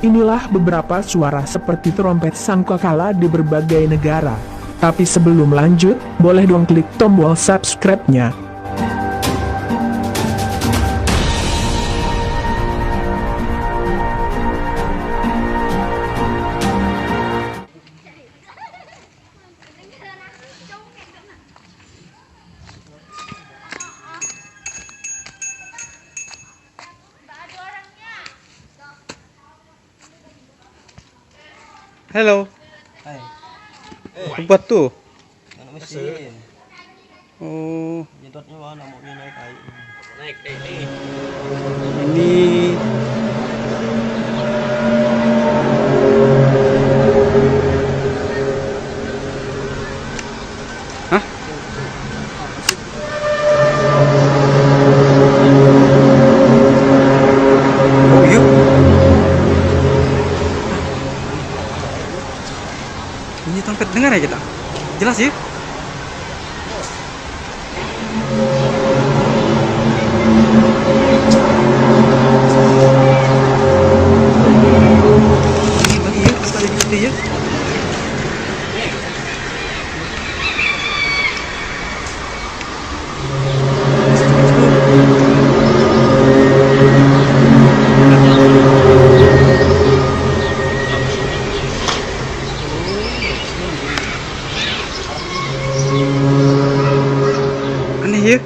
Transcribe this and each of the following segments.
Inilah beberapa suara seperti trompet sangkakala di berbagai negara. Tapi sebelum lanjut, boleh dong klik tombol subscribe-nya. Halo. Hai. Apa buat tuh? Anak mesin. Oh, Nyedotnya mana mau naik air. Naik deh ini. ini hah? Oh iya. Ini trompet dengar ya kita? Jelas ya? Bagi ya, sekali gede ya. Aneh ya.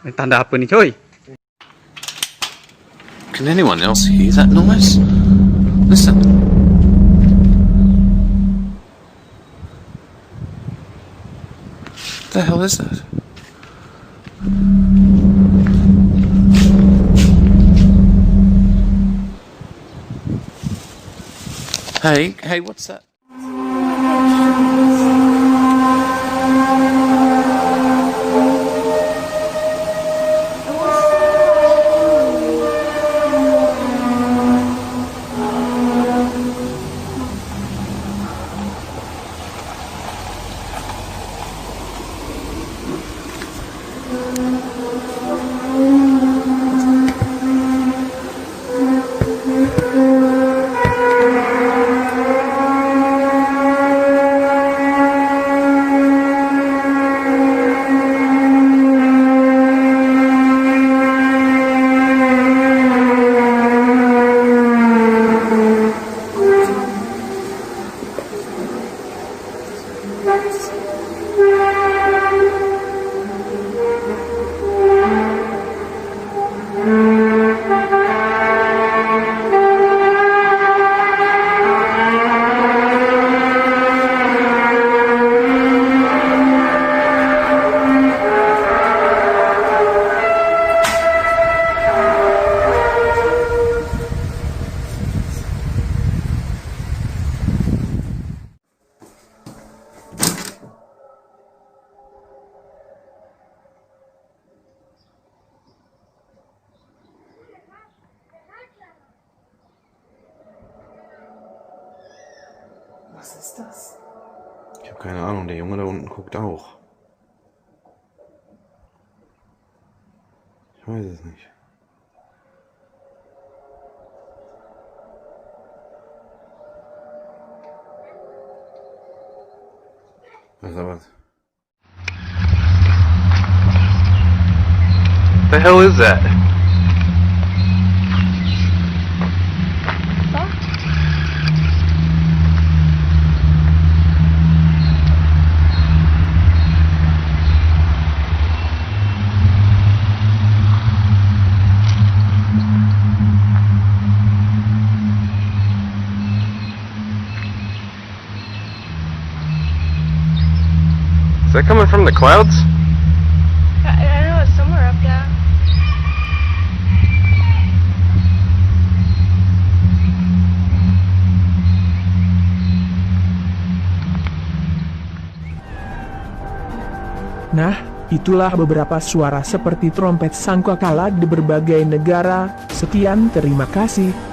Ini tanda apa nih coy? Can anyone else hear that noise? Listen. What the hell is that? Hey, what's that? Was ist das? Ich habe keine Ahnung, der Junge da unten guckt auch. Ich weiß es nicht. Was ist da was? The hell is that? Is that coming from the clouds? I know it's somewhere up there. Nah, itulah beberapa suara seperti trompet sangkakala di berbagai negara. Sekian, terima kasih.